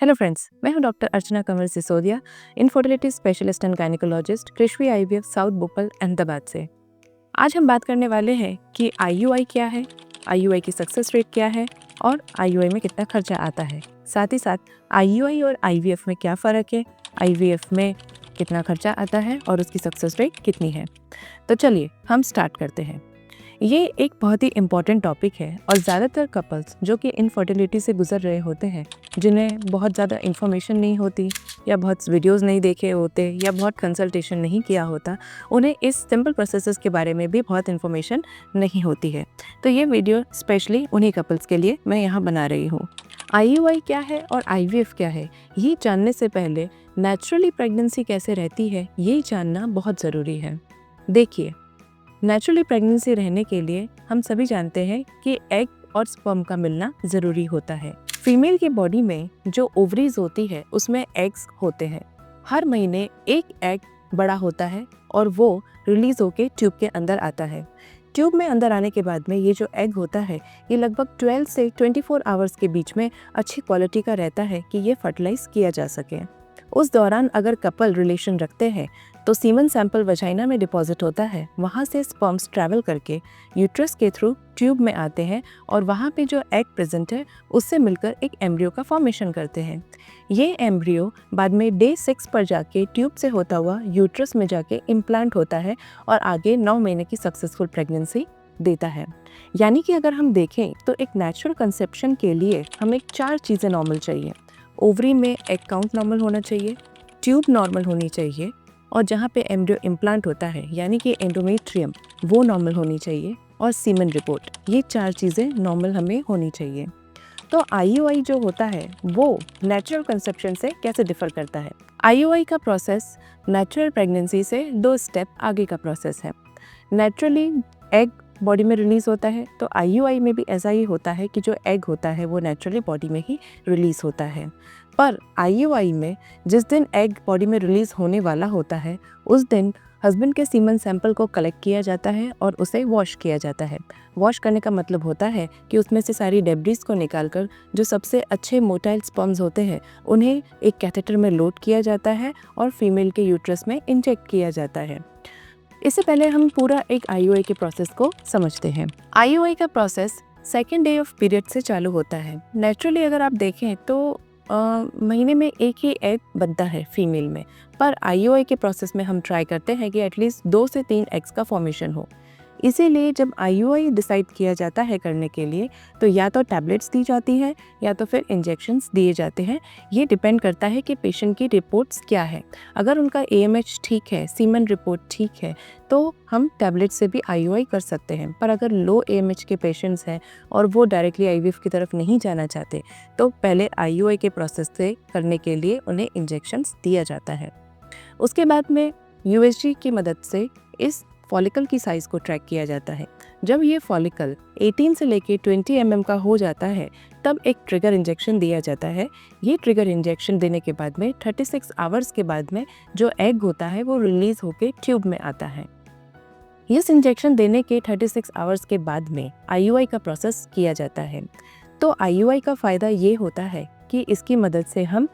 Hello friends, मैं हूं doctor Archana Kanwar Sisodia, infertility specialist and gynaecologist, Krishvi IVF, south Bhopal, Ahmedabad से। आज हम बात करने वाले हैं कि आईयूआई क्या है, आईयूआई की सक्सेस रेट क्या है और आईयूआई में कितना खर्चा आता है। साथ ही साथ आईयूआई और आईवीएफ में क्या फ़र्क है, आईवीएफ में कितना खर्चा आता है और उसकी सक्सेस रेट कितनी है। तो चलिए हम स्टार्ट करते हैं। ये एक बहुत ही इम्पॉर्टेंट टॉपिक है और ज़्यादातर कपल्स जो कि इनफर्टिलिटी से गुजर रहे होते हैं, जिन्हें बहुत ज़्यादा इन्फॉर्मेशन नहीं होती या बहुत वीडियोस नहीं देखे होते या बहुत कंसल्टेशन नहीं किया होता, उन्हें इस सिंपल प्रोसेसेस के बारे में भी बहुत इन्फॉर्मेशन नहीं होती है। तो ये वीडियो स्पेशली उन्हीं कपल्स के लिए मैं यहाँ बना रही हूँ। आईयूआई क्या है और आईवीएफ क्या है, ये जानने से पहले नेचुरली प्रेगनेंसी कैसे रहती है, ये जानना बहुत ज़रूरी है। देखिए, नेचुरली प्रेगनेंसी रहने के लिए हम सभी जानते हैं कि एग और स्पर्म का मिलना ज़रूरी होता है। फीमेल की बॉडी में जो ओवरीज होती है उसमें एग्स होते हैं। हर महीने एक एग बड़ा होता है और वो रिलीज होके ट्यूब के अंदर आता है। ट्यूब में अंदर आने के बाद में ये जो एग होता है ये लगभग 12 से 24 आवर्स के बीच में अच्छी क्वालिटी का रहता है कि ये फर्टिलाइज किया जा सके। उस दौरान अगर कपल रिलेशन रखते हैं तो सीमन सैंपल वजाइना में डिपॉजिट होता है। वहाँ से स्पर्म्स ट्रैवल करके यूट्रस के थ्रू ट्यूब में आते हैं और वहाँ पे जो एग प्रेजेंट है उससे मिलकर एक एम्ब्रियो का फॉर्मेशन करते हैं। ये एम्ब्रियो बाद में डे 6 पर जाके ट्यूब से होता हुआ यूट्रस में जाके इम्प्लांट होता है और आगे 9 महीने की सक्सेसफुल प्रेगनेंसी देता है। यानी कि अगर हम देखें तो एक नेचुरल कंसेप्शन के लिए हमें 4 चीज़ें नॉर्मल चाहिए। ओवरी में एग काउंट नॉर्मल होना चाहिए, ट्यूब नॉर्मल होनी चाहिए और जहाँ पे एम्ब्रियो इम्प्लांट होता है यानी कि एंडोमेट्रियम वो नॉर्मल होनी चाहिए और सीमन रिपोर्ट, ये 4 चीज़ें नॉर्मल हमें होनी चाहिए। तो आईयूआई जो होता है वो नेचुरल कंसेप्शन से कैसे डिफर करता है। आईयूआई का प्रोसेस नेचुरल प्रेगनेंसी से 2 स्टेप आगे का प्रोसेस है। नेचुरली एग बॉडी में रिलीज़ होता है तो आईयूआई में भी ऐसा ही होता है कि जो एग होता है वो नेचुरली बॉडी में ही रिलीज़ होता है। पर आईयूआई में जिस दिन एग बॉडी में रिलीज़ होने वाला होता है उस दिन हस्बैंड के सीमन सैंपल को कलेक्ट किया जाता है और उसे वॉश किया जाता है। वॉश करने का मतलब होता है कि उसमें से सारी डेब्रिस को निकालकर जो सबसे अच्छे मोटाइल स्पर्म्स होते हैं उन्हें एक कैथेटर में लोड किया जाता है और फीमेल के यूट्रस में इंजेक्ट किया जाता है। इससे पहले हम पूरा एक आईयूआई के प्रोसेस को समझते हैं। आईयूआई का process second day of period से चालू होता है। नेचुरली अगर आप देखें तो महीने में एक ही एग बनता है फीमेल में, पर आईयूआई के प्रोसेस में हम ट्राई करते हैं कि एटलीस्ट 2 से 3 एग्स का फॉर्मेशन हो। इसीलिए जब आईयूआई डिसाइड किया जाता है करने के लिए तो या तो टैबलेट्स दी जाती है या तो फिर इंजेक्शंस दिए जाते हैं। ये डिपेंड करता है कि पेशेंट की रिपोर्ट्स क्या है। अगर उनका एएमएच ठीक है, सीमन रिपोर्ट ठीक है, तो हम टैबलेट से भी आईयूआई कर सकते हैं। पर अगर लो एएमएच के पेशेंट्स हैं और वो डायरेक्टली आईवीएफ की तरफ नहीं जाना चाहते तो पहले आईयूआई के प्रोसेस से करने के लिए उन्हें इंजेक्शंस दिया जाता है। उसके बाद में यूएसजी की मदद से इस फॉलिकल की साइज़ को ट्रैक किया जाता है। जब ये फॉलिकल 18 से लेके 20 mm का हो जाता है तब एक ट्रिगर इंजेक्शन दिया जाता है। ये ट्रिगर इंजेक्शन देने के बाद में 36 आवर्स के बाद में जो एग होता है वो रिलीज़ होके ट्यूब में आता है। इस इंजेक्शन देने के 36 आवर्स के बाद में आईयूआई का प्रोसेस किया जाता है। तो आईयूआई का फ़ायदा ये होता है कि इसकी मदद से हम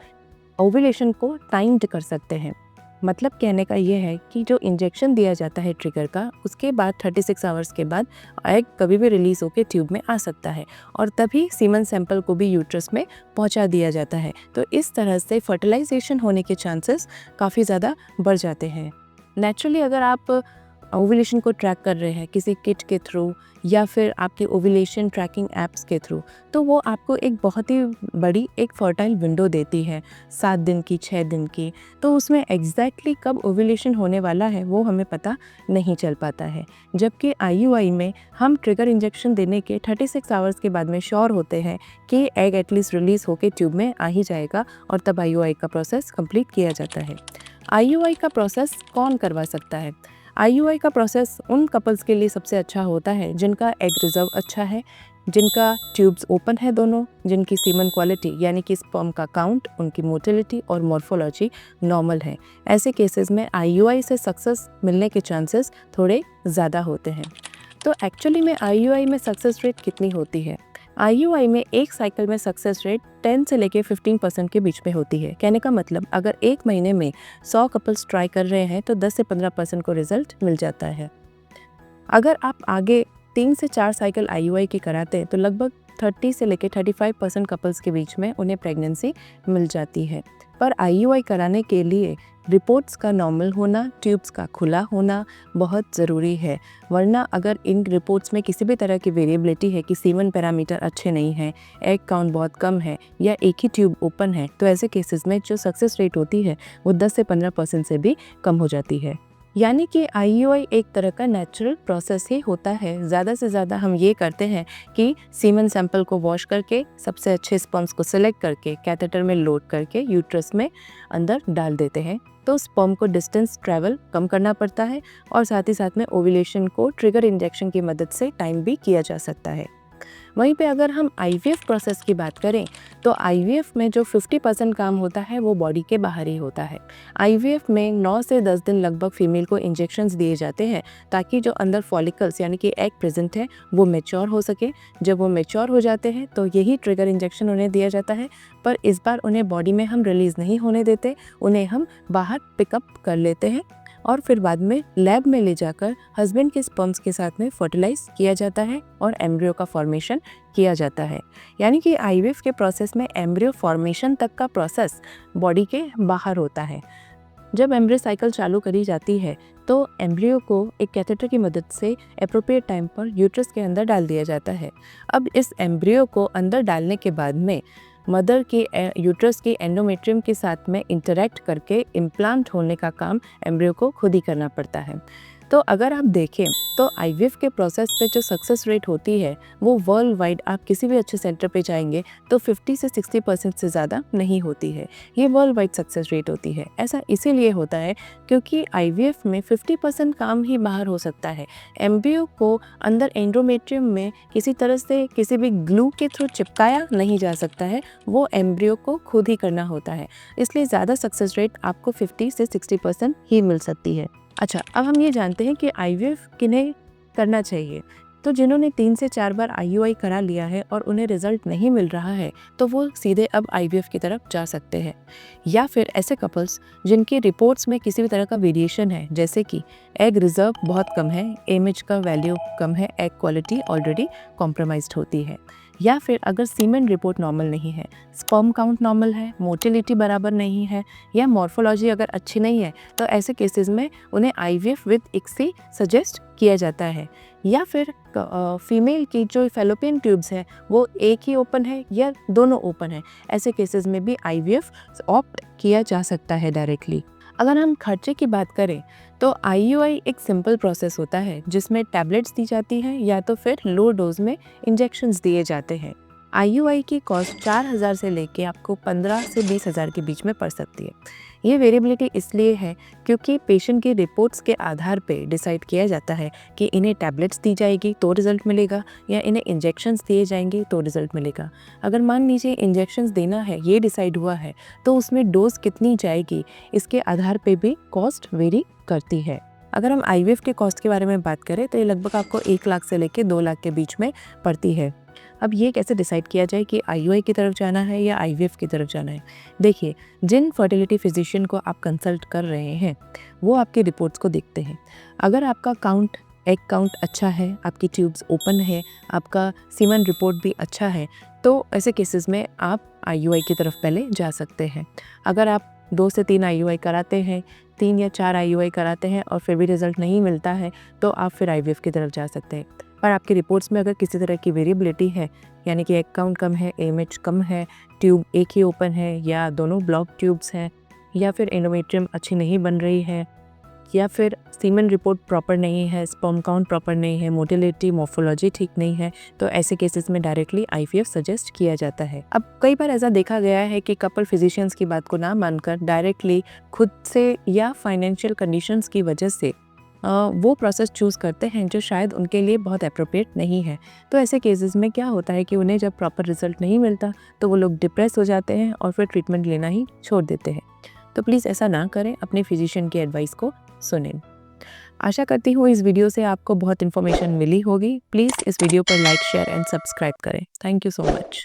ओव्यूलेशन को टाइम्ड कर सकते हैं। मतलब कहने का ये है कि जो इंजेक्शन दिया जाता है ट्रिगर का, उसके बाद 36 आवर्स के बाद एग कभी भी रिलीज़ होकर ट्यूब में आ सकता है और तभी सीमन सैंपल को भी यूट्रस में पहुंचा दिया जाता है। तो इस तरह से फर्टिलाइजेशन होने के चांसेस काफ़ी ज़्यादा बढ़ जाते हैं। नेचुरली अगर आप ओव्यूलेशन को ट्रैक कर रहे हैं किसी किट के थ्रू या फिर आपके ओव्यूलेशन ट्रैकिंग ऐप्स के थ्रू, तो वो आपको एक बहुत ही बड़ी एक फर्टाइल विंडो देती है, 7 दिन की, 6 दिन की। तो उसमें एग्जैक्टली कब ओव्यूलेशन होने वाला है वो हमें पता नहीं चल पाता है। जबकि आईयूआई में हम ट्रिगर इंजेक्शन देने के 36 आवर्स के बाद में श्योर होते हैं कि एग एटलीस्ट रिलीज़ होकर ट्यूब में आ ही जाएगा और तब आईयूआई का प्रोसेस कंप्लीट किया जाता है। आईयूआई का प्रोसेस कौन करवा सकता है? आईयूआई का प्रोसेस उन कपल्स के लिए सबसे अच्छा होता है जिनका एग रिजर्व अच्छा है, जिनका ट्यूब्स ओपन है दोनों, जिनकी सीमन क्वालिटी यानी कि स्पर्म का काउंट, उनकी मोटिलिटी और मॉर्फोलॉजी नॉर्मल है। ऐसे केसेस में आईयूआई से सक्सेस मिलने के चांसेस थोड़े ज़्यादा होते हैं। तो एक्चुअली में आईयूआई में सक्सेस रेट कितनी होती है? IUI में एक साइकिल में सक्सेस रेट 10 से लेके 15% के बीच में होती है। कहने का मतलब अगर एक महीने में 100 कपल्स ट्राई कर रहे हैं तो 10 से 15% को रिजल्ट मिल जाता है। अगर आप आगे 3 से 4 साइकिल IUI की कराते हैं तो लगभग 30 से लेके 35% कपल्स के बीच में उन्हें प्रेगनेंसी मिल जाती है। पर IUI कराने के लिए रिपोर्ट्स का नॉर्मल होना, ट्यूब्स का खुला होना बहुत ज़रूरी है, वरना अगर इन रिपोर्ट्स में किसी भी तरह की वेरिएबिलिटी है कि सीमन पैरामीटर अच्छे नहीं हैं, एग काउंट बहुत कम है या एक ही ट्यूब ओपन है, तो ऐसे केसेस में जो सक्सेस रेट होती है वो 10 से 15% से भी कम हो जाती है। यानी कि IUI एक तरह का नेचुरल प्रोसेस ही होता है। ज़्यादा से ज़्यादा हम ये करते हैं कि सीमन सैंपल को वॉश करके सबसे अच्छे स्पर्म्स को सिलेक्ट करके कैथेटर में लोड करके यूट्रस में अंदर डाल देते हैं, तो स्पर्म को डिस्टेंस ट्रैवल कम करना पड़ता है और साथ ही साथ में ओव्यूलेशन को ट्रिगर इंजेक्शन की मदद से टाइम भी किया जा सकता है। वहीं पे अगर हम IVF प्रोसेस की बात करें तो IVF में जो 50% काम होता है वो बॉडी के बाहर ही होता है। IVF में 9 से 10 दिन लगभग फीमेल को इंजेक्शंस दिए जाते हैं ताकि जो अंदर फॉलिकल्स यानी कि एग प्रेजेंट है वो मैच्योर हो सके। जब वो मैच्योर हो जाते हैं तो यही ट्रिगर इंजेक्शन उन्हें दिया जाता है, पर इस बार उन्हें बॉडी में हम रिलीज़ नहीं होने देते, उन्हें हम बाहर पिकअप कर लेते हैं और फिर बाद में लैब में ले जाकर हस्बैंड के स्पर्म्स के साथ में फर्टिलाइज किया जाता है और एम्ब्रियो का फॉर्मेशन किया जाता है। यानी कि IVF के प्रोसेस में एम्ब्रियो फॉर्मेशन तक का प्रोसेस बॉडी के बाहर होता है। जब एम्ब्रियो साइकिल चालू करी जाती है तो एम्ब्रियो को एक कैथेटर की मदद से एप्रोप्रिएट टाइम पर यूट्रस के अंदर डाल दिया जाता है। अब इस एम्ब्रियो को अंदर डालने के बाद में मदर की यूट्रस की एंडोमेट्रियम के साथ में इंटरैक्ट करके इम्प्लांट होने का काम एम्ब्रियो को खुद ही करना पड़ता है। तो अगर आप देखें तो IVF के प्रोसेस पे जो सक्सेस रेट होती है वो वर्ल्ड वाइड आप किसी भी अच्छे सेंटर पे जाएंगे तो 50 से 60% से ज़्यादा नहीं होती है। ये वर्ल्ड वाइड सक्सेस रेट होती है। ऐसा इसीलिए होता है क्योंकि IVF में 50% काम ही बाहर हो सकता है। एम्ब्रियो को अंदर एंडोमेट्रियम में किसी तरह से किसी भी ग्लू के थ्रू चिपकाया नहीं जा सकता है, वो एम्ब्रियो को खुद ही करना होता है। इसलिए ज़्यादा सक्सेस रेट आपको 50 से 60% ही मिल सकती है। अच्छा, अब हम ये जानते हैं कि IVF किन्हें करना चाहिए। तो जिन्होंने 3 से 4 बार IUI करा लिया है और उन्हें रिजल्ट नहीं मिल रहा है तो वो सीधे अब IVF की तरफ जा सकते हैं। या फिर ऐसे कपल्स जिनकी रिपोर्ट्स में किसी भी तरह का वेरिएशन है, जैसे कि एग रिजर्व बहुत कम है, एमएच का वैल्यू कम है, एग क्वालिटी ऑलरेडी कॉम्प्रोमाइज्ड होती है, या फिर अगर सीमेन रिपोर्ट नॉर्मल नहीं है, स्पर्म काउंट नॉर्मल है, मोटिलिटी बराबर नहीं है या मॉर्फोलॉजी अगर अच्छी नहीं है, तो ऐसे केसेस में उन्हें IVF विद ICSI सजेस्ट किया जाता है। या फिर फीमेल की जो फैलोपियन ट्यूब्स हैं वो एक ही ओपन है या दोनों ओपन है, ऐसे केसेस में भी IVF ऑप्ट किया जा सकता है डायरेक्टली। अगर हम खर्चे की बात करें तो IUI एक सिंपल प्रोसेस होता है जिसमें टैबलेट्स दी जाती हैं या तो फिर लो डोज में इंजेक्शंस दिए जाते हैं। IUI की कॉस्ट 4,000 से लेके आपको 15 से 20,000 के बीच में पड़ सकती है। ये वेरिएबिलिटी इसलिए है क्योंकि पेशेंट की रिपोर्ट्स के आधार पे डिसाइड किया जाता है कि इन्हें टैबलेट्स दी जाएगी तो रिज़ल्ट मिलेगा या इन्हें इंजेक्शंस दिए जाएंगे तो रिज़ल्ट मिलेगा। अगर मान लीजिए इंजेक्शंस देना है ये डिसाइड हुआ है तो उसमें डोज कितनी जाएगी इसके आधार पे भी कॉस्ट वेरी करती है। अगर हम IVF के कॉस्ट के बारे में बात करें तो ये लगभग आपको 1 लाख से लेके 2 लाख के बीच में पड़ती है। अब ये कैसे डिसाइड किया जाए कि IUI की तरफ जाना है या IVF की तरफ जाना है? देखिए, जिन फर्टिलिटी फिजिशियन को आप कंसल्ट कर रहे हैं वो आपकी रिपोर्ट्स को देखते हैं। अगर आपका काउंट एग काउंट अच्छा है, आपकी ट्यूब्स ओपन है, आपका सीमन रिपोर्ट भी अच्छा है, तो ऐसे केसेस में आप IUI की तरफ पहले जा सकते हैं। अगर आप 2 से 3 IUI कराते हैं, 3 या 4 IUI कराते हैं और फिर भी रिज़ल्ट नहीं मिलता है तो आप फिर IVF की तरफ जा सकते हैं। पर आपकी रिपोर्ट्स में अगर किसी तरह की वेरिएबिलिटी है, यानी कि एग काउंट कम है, AMH कम है, ट्यूब एक ही ओपन है या दोनों ब्लॉक ट्यूब्स हैं, या फिर एंडोमेट्रियम अच्छी नहीं बन रही है, या फिर सीमन रिपोर्ट प्रॉपर नहीं है, स्पर्म काउंट प्रॉपर नहीं है, मोटिलिटी मॉर्फोलॉजी ठीक नहीं है, तो ऐसे केसेस में डायरेक्टली IVF सजेस्ट किया जाता है। अब कई बार ऐसा देखा गया है कि कपल फिजिशियंस की बात को ना मानकर डायरेक्टली खुद से या फाइनेंशियल कंडीशंस की वजह से वो प्रोसेस चूज़ करते हैं जो शायद उनके लिए बहुत अप्रोप्रिएट नहीं है। तो ऐसे केसेस में क्या होता है कि उन्हें जब प्रॉपर रिजल्ट नहीं मिलता तो वो लोग डिप्रेस हो जाते हैं और फिर ट्रीटमेंट लेना ही छोड़ देते हैं। तो प्लीज़ ऐसा ना करें, अपने फिजिशियन की एडवाइस को सुनें। आशा करती हूँ इस वीडियो से आपको बहुत इन्फॉर्मेशन मिली होगी। प्लीज़ इस वीडियो पर लाइक, शेयर एंड सब्सक्राइब करें। Thank you so much.